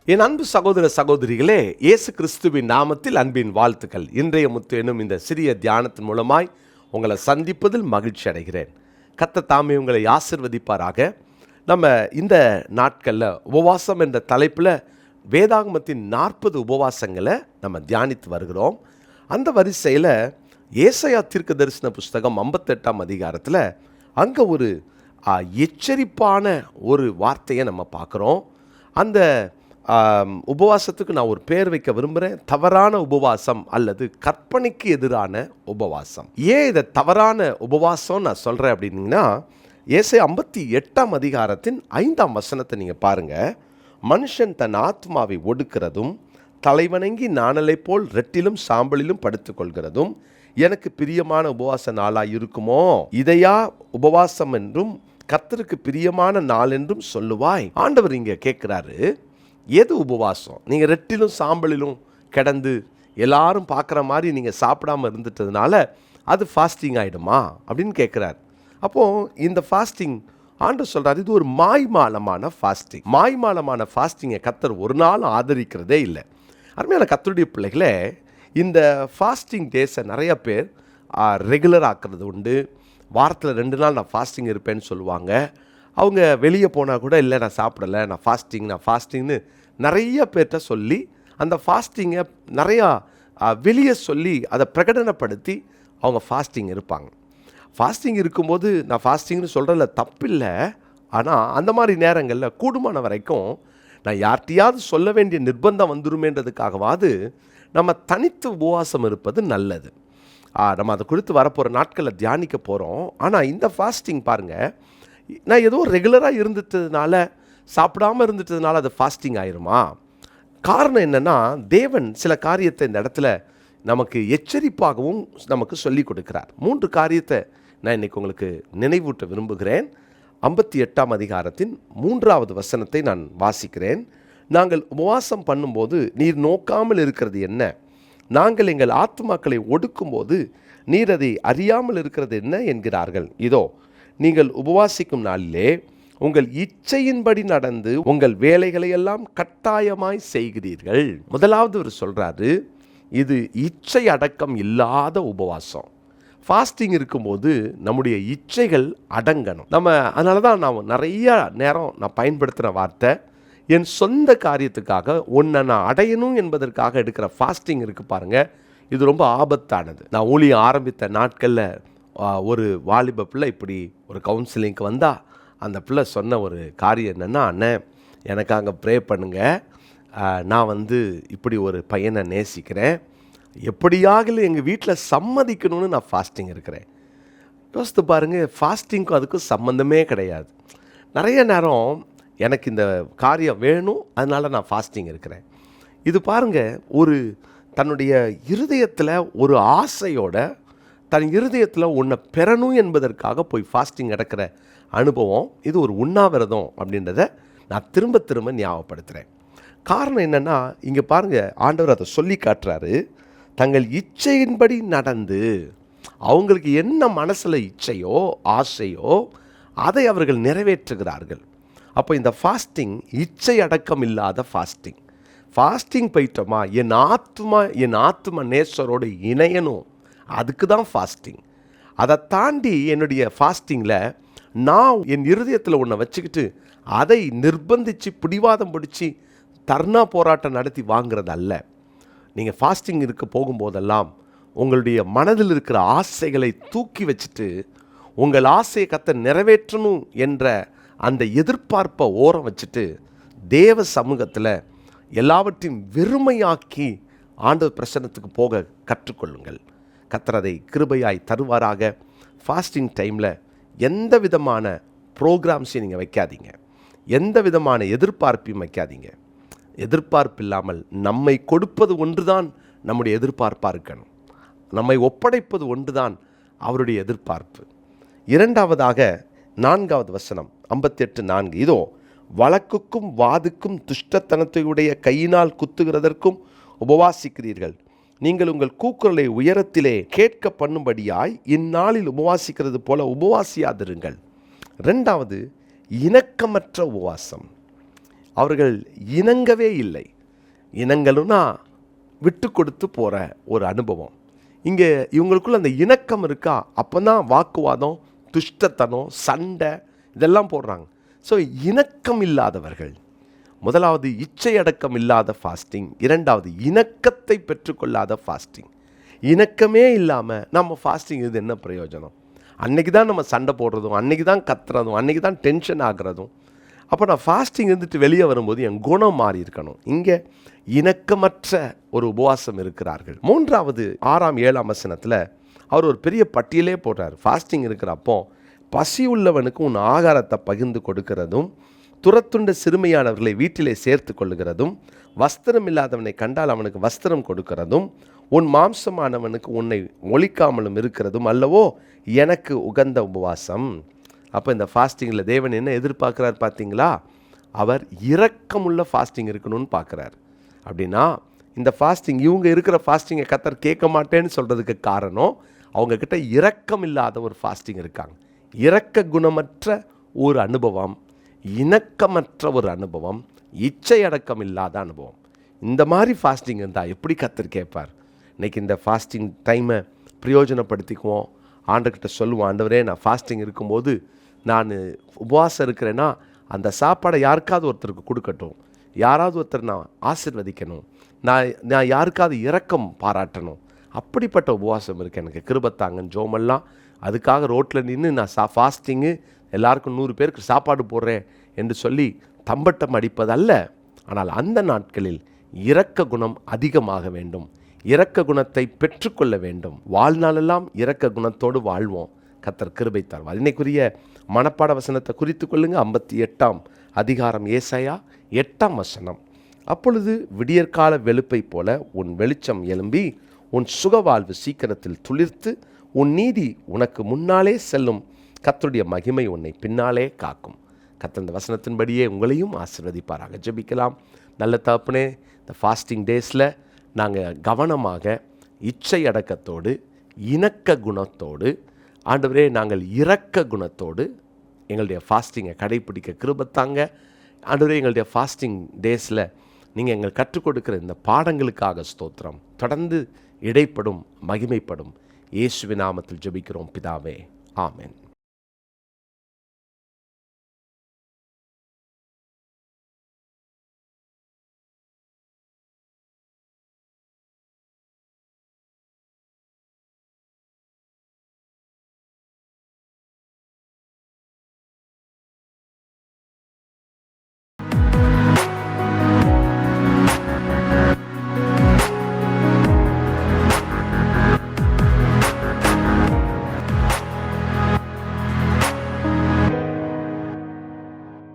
என் அன்பு சகோதர சகோதரிகளே, இயேசு கிறிஸ்துவின் நாமத்தில் அன்பின் வாழ்த்துக்கள். இன்றைய முத்து என்னும் இந்த சிறிய தியானத்தின் மூலமாய் உங்களை சந்திப்பதில் மகிழ்ச்சி அடைகிறேன். கர்த்தர் தாமே உங்களை ஆசிர்வதிப்பாராக. நம்ம இந்த நாட்களில் உபவாசம் என்ற தலைப்பில் வேதாகமத்தின் 40 உபவாசங்களை நம்ம தியானித்து வருகிறோம். அந்த வரிசையில் ஏசாயா தீர்க்க தரிசன புஸ்தகம் 58ஆம் அதிகாரத்தில் அங்கே ஒரு எச்சரிப்பான ஒரு வார்த்தையை நம்ம பார்க்குறோம். அந்த உபவாசத்துக்கு நான் ஒரு பேர் வைக்க விரும்புகிறேன். தவறான உபவாசம் அல்லது கற்பனைக்கு எதிரான உபவாசம். ஏன் இதை தவறான உபவாசம் நான் சொல்கிறேன் அப்படின்னீங்கன்னா, ஏசாயா 58ஆம் அதிகாரத்தின் 5ஆம் வசனத்தை நீங்கள் பாருங்கள். மனுஷன் தன் ஆத்மாவை ஒடுக்கிறதும் தலைவணங்கி நாணலை போல் ரெட்டிலும் சாம்பலிலும் படுத்துக்கொள்கிறதும் எனக்கு பிரியமான உபவாச நாளாக இருக்குமோ? இதையா உபவாசம் என்றும் கர்த்தருக்கு பிரியமான நாள் என்றும் சொல்லுவாய்? ஆண்டவர் இங்கே கேட்குறாரு, எது உபவாசம்? நீங்கள் ரெட்டிலும் சாம்பலிலும் கிடந்து எல்லாரும் பார்க்குற மாதிரி நீங்கள் சாப்பிடாமல் இருந்துட்டதுனால அது ஃபாஸ்டிங் ஆகிடுமா அப்படின்னு கேட்குறாரு. அப்போது இந்த ஃபாஸ்டிங் ஆண்டவர் சொல்கிறார், இது ஒரு மாய்மாலமான ஃபாஸ்டிங். மாய்மாலமான ஃபாஸ்டிங்கை கர்த்தர் ஒரு நாள் ஆதரிக்கிறதே இல்லை. அருமையான கர்த்தருடைய பிள்ளைகளே, இந்த ஃபாஸ்டிங் டேஸை நிறைய பேர் ரெகுலர் ஆக்குறது உண்டு. வாரத்தில் 2 நாள் நான் ஃபாஸ்டிங் இருப்பேன்னு சொல்லுவாங்க. அவங்க வெளியே போனால் கூட, இல்லை நான் சாப்பிடலை, நான் ஃபாஸ்டிங்னு நிறைய பேர்கிட்ட சொல்லி அந்த ஃபாஸ்டிங்கை நிறையா வெளியே சொல்லி அதை பிரகடனப்படுத்தி அவங்க ஃபாஸ்டிங் இருப்பாங்க. ஃபாஸ்டிங் இருக்கும்போது நான் ஃபாஸ்டிங்னு சொல்கிறதில்ல, தப்பில்லை. ஆனால் அந்த மாதிரி நேரங்களில் கூடுமான வரைக்கும் நான் யார்கிட்டையாவது சொல்ல வேண்டிய நிர்பந்தம் வந்துருமேன்றதுக்காகவாது நம்ம தனித்து உபவாசம் இருப்பது நல்லது. நம்ம அதை குறித்து வரப்போகிற நாட்களில் தியானிக்க போகிறோம். ஆனால் இந்த ஃபாஸ்டிங் பாருங்கள், நான் ஏதோ ரெகுலராக இருந்துட்டதுனால, சாப்பிடாமல் இருந்துட்டதுனால அது ஃபாஸ்டிங் ஆயிருமா? காரணம் என்னென்னா, தேவன் சில காரியத்தை இந்த இடத்துல நமக்கு எச்சரிப்பாகவும் நமக்கு சொல்லி கொடுக்கிறார். 3 காரியத்தை நான் இன்றைக்கி உங்களுக்கு நினைவூட்ட விரும்புகிறேன். 58ஆம் அதிகாரத்தின் 3வது வசனத்தை நான் வாசிக்கிறேன். நாங்கள் உபவாசம் பண்ணும்போது நீர் நோக்காமல் இருக்கிறது என்ன? நாங்கள் எங்கள் ஆத்துமாக்களை ஒடுக்கும்போது நீர் அதை அறியாமல் இருக்கிறது என்ன என்கிறார்கள். இதோ, நீங்கள் உபவாசிக்கும் நாளிலே உங்கள் இச்சையின்படி நடந்து உங்கள் வேலைகளை எல்லாம் கட்டாயமாய் செய்கிறீர்கள். முதலாவது அவர் சொல்கிறாரு, இது இச்சை அடக்கம் இல்லாத உபவாசம். ஃபாஸ்டிங் இருக்கும்போது நம்முடைய இச்சைகள் அடங்கணும். அதனால தான் நான் நிறைய நேரம் நான் பயன்படுத்துகிற வார்த்தை, என் சொந்த காரியத்துக்காக ஒன்றை நான் அடையணும் என்பதற்காக எடுக்கிற ஃபாஸ்டிங் இருக்குது பாருங்கள், இது ரொம்ப ஆபத்தானது. நான் ஊழியம் ஆரம்பித்த நாட்களில் ஒரு வாலிப பிள்ளை இப்படி ஒரு கவுன்சிலிங்க்கு வந்தால் அந்த பிள்ளை சொன்ன ஒரு காரியம் என்னென்னா, அண்ணன் எனக்காக ப்ரே பண்ணுங்க, நான் இப்படி ஒரு பையனை நேசிக்கிறேன், எப்படியாகல எங்கள் வீட்டில் சம்மதிக்கணும்னு நான் ஃபாஸ்டிங் இருக்கிறேன். யோசித்து பாருங்கள், ஃபாஸ்டிங்க்கும் அதுக்கும் சம்மந்தமே கிடையாது. நிறைய நேரம் எனக்கு இந்த காரியம் வேணும், அதனால் நான் ஃபாஸ்டிங் இருக்கிறேன். இது பாருங்கள், ஒரு தன்னுடைய இருதயத்தில் ஒரு ஆசையோட தன் இருதயத்தில் ஒன்றை பெறணும் என்பதற்காக போய் ஃபாஸ்டிங் நடக்கிற அனுபவம். இது ஒரு உண்ணாவிரதம் அப்படின்றத நான் திரும்ப திரும்ப ஞாபகப்படுத்துகிறேன். காரணம் என்னென்னா, இங்கே பாருங்கள், ஆண்டவர் அதை சொல்லி காட்டுறாரு. தங்கள் இச்சையின்படி நடந்து, அவங்களுக்கு என்ன மனசில் இச்சையோ ஆசையோ அதை அவர்கள் நிறைவேற்றுகிறார்கள். அப்போ இந்த ஃபாஸ்டிங் இச்சை அடக்கம் இல்லாத ஃபாஸ்டிங். ஃபாஸ்டிங் போயிட்டோமா, என் ஆத்மா நேசரோடு இணையணும், அதுக்கு தான் ஃபாஸ்டிங். அதை தாண்டி என்னுடைய ஃபாஸ்டிங்கில் நான் என் இருதயத்தில் ஒன்றை வச்சுக்கிட்டு அதை நிர்பந்தித்து பிடிவாதம் பிடிச்சி தர்ணா போராட்டம் நடத்தி வாங்கிறது அல்ல. நீங்கள் ஃபாஸ்டிங் இருக்க போகும்போதெல்லாம் உங்களுடைய மனதில் இருக்கிற ஆசைகளை தூக்கி வச்சுட்டு உங்கள் ஆசையை கர்த்தர் நிறைவேற்றணும் என்ற அந்த எதிர்பார்ப்பை ஓரம் வச்சுட்டு தேவ சமூகத்தில் எல்லாவற்றையும் வெறுமையாக்கி ஆண்டவர் பிரசன்னத்துக்கு போக கற்றுக்கொள்ளுங்கள். கர்த்தர் அதை கிருபையாய் தருவாராக. ஃபாஸ்டிங் டைமில் எந்த விதமான ப்ரோக்ராம்ஸையும் நீங்கள் வைக்காதீங்க, எந்த விதமான எதிர்பார்ப்பையும் வைக்காதீங்க. எதிர்பார்ப்பு இல்லாமல் நம்மை கொடுப்பது ஒன்று தான் நம்முடைய எதிர்பார்ப்பாக இருக்கணும். நம்மை ஒப்படைப்பது ஒன்று தான் அவருடைய எதிர்பார்ப்பு. 2வதாக 4வது வசனம் 58:4, இதோ வழக்குக்கும் வாதுக்கும் துஷ்டத்தனத்தையுடைய கையினால் குத்துகிறதற்கும் உபவாசிக்கிறீர்கள். நீங்கள் உங்கள் கூக்குரலை உயரத்திலே கேட்க பண்ணும்படியாய் இந்நாளில் உபவாசிக்கிறது போல உபவாசியாதிருங்கள். 2வது, இணக்கமற்ற உபவாசம். அவர்கள் இணங்கவே இல்லை. இணங்கலும்னா விட்டு கொடுத்து போகிற ஒரு அனுபவம். இங்கே இவங்களுக்குள்ள அந்த இணக்கம் இருக்கா, அப்போ தான் வாக்குவாதம், துஷ்டத்தனம், சண்டை இதெல்லாம் போடுறாங்க. ஸோ இணக்கம் இல்லாதவர்கள், முதலாவது இச்சை அடக்கம் இல்லாத ஃபாஸ்டிங், இரண்டாவது இணக்கத்தை பெற்றுக்கொள்ளாத ஃபாஸ்டிங். இணக்கமே இல்லாமல் நம்ம ஃபாஸ்டிங் இது என்ன பிரயோஜனம்? அன்னைக்கு தான் நம்ம சண்டை போடுறதும், அன்னைக்கு தான் கத்துறதும், அன்னைக்கு தான் டென்ஷன் ஆகுறதும். அப்போ நான் ஃபாஸ்டிங் இருந்துட்டு வெளியே வரும்போது என் குணம் மாறி இருக்கணும். இங்கே இணக்கமற்ற ஒரு உபவாசம் இருக்கிறார்கள். 3வது 6ஆம் 7ஆம் வசனத்தில் அவர் ஒரு பெரிய பட்டியலே போடுறார். ஃபாஸ்டிங் இருக்கிறப்போ பசி உள்ளவனுக்கு உன் ஆகாரத்தை பகிர்ந்து கொடுக்கிறதும், துரத்துண்ட சிறுமையானவர்களை வீட்டிலே சேர்த்து கொள்ளுகிறதும், வஸ்திரம் இல்லாதவனை கண்டால் அவனுக்கு வஸ்திரம் கொடுக்கிறதும், உன் மாம்சமானவனுக்கு உன்னை ஒழிக்காமலும் இருக்கிறதும் அல்லவோ எனக்கு உகந்த உபவாசம். அப்போ இந்த ஃபாஸ்டிங்கில் தேவன் என்ன எதிர்பார்க்குறார் பார்த்தீங்களா? அவர் இரக்கமுள்ள ஃபாஸ்டிங் இருக்கணும்னு பார்க்குறார். அப்படின்னா இந்த ஃபாஸ்டிங், இவங்க இருக்கிற ஃபாஸ்டிங்கை கர்த்தர் கேட்க மாட்டேன்னு சொல்கிறதுக்கு காரணம், அவங்கக்கிட்ட இரக்கம் இல்லாத ஒரு ஃபாஸ்டிங் இருக்காங்க. இரக்க குணமற்ற ஒரு அனுபவம், இணக்கமற்ற ஒரு அனுபவம், இச்சை அடக்கம் இல்லாத அனுபவம். இந்த மாதிரி ஃபாஸ்டிங் இருந்தால் எப்படி கர்த்தர் கேட்பார்? இன்றைக்கி இந்த ஃபாஸ்டிங் டைமை பிரயோஜனப்படுத்திக்குவோம். ஆண்டவர்கிட்ட சொல்லுவோம், ஆண்டவரே நான் ஃபாஸ்டிங் இருக்கும்போது நான் உபவாசம் இருக்கிறேன்னா அந்த சாப்பாடை யாருக்காவது ஒருத்தருக்கு கொடுக்கட்டும், யாராவது ஒருத்தர் நான் ஆசீர்வதிக்கணும், நான் யாருக்காவது இரக்கம் பாராட்டணும். அப்படிப்பட்ட உபவாசம் இருக்குது, எனக்கு கிருபத்தாங்கன்னு ஜோமெல்லாம். அதுக்காக ரோட்டில் நின்று நான் ஃபாஸ்டிங்கு எல்லாருக்கும் 100 பேருக்கு சாப்பாடு போடுறேன் என்று சொல்லி தம்பட்டம் அடிப்பதல்ல. ஆனால் அந்த நாட்களில் இரக்க குணம் அதிகமாக வேண்டும், இரக்க குணத்தை பெற்றுக்கொள்ள வேண்டும். வாழ்நாளெல்லாம் இரக்க குணத்தோடு வாழ்வோம். கர்த்தர் கிருபை தருவார். இன்னைக்குரிய மனப்பாட வசனத்தை குறித்து கொள்ளுங்க. 58ஆம் அதிகாரம் ஏசாயா 8ஆம் வசனம். அப்பொழுது விடியற்கால வெளுப்பை போல உன் வெளிச்சம் எழும்பி உன் சுகவாழ்வு சீக்கிரத்தில் துளிர்த்து உன் நீதி உனக்கு முன்னாலே செல்லும், கர்த்தருடைய மகிமை உன்னை பின்னாலே காக்கும். கர்த்தர் இந்த வசனத்தின்படியே உங்களையும் ஆசீர்வதிப்பாராக. ஜெபிக்கலாம். நல்ல தகப்பனே, இந்த ஃபாஸ்டிங் டேஸில் நாங்கள் கவனமாக இச்சை அடக்கத்தோடு, இணக்க குணத்தோடு, ஆண்டவரே நாங்கள் இரக்க குணத்தோடு எங்களுடைய ஃபாஸ்டிங்கை கடைப்பிடிக்க கிருபத்தாங்க. ஆண்டவரே, எங்களுடைய ஃபாஸ்டிங் டேஸில் நீங்கள் எங்கள் கற்றுக் கொடுக்குற இந்த பாடங்களுக்காக ஸ்தோத்திரம். தொடர்ந்து இடைப்படும், மகிமைப்படும். இயேசுவின் நாமத்தில் ஜெபிக்கிறோம் பிதாவே, ஆமென்.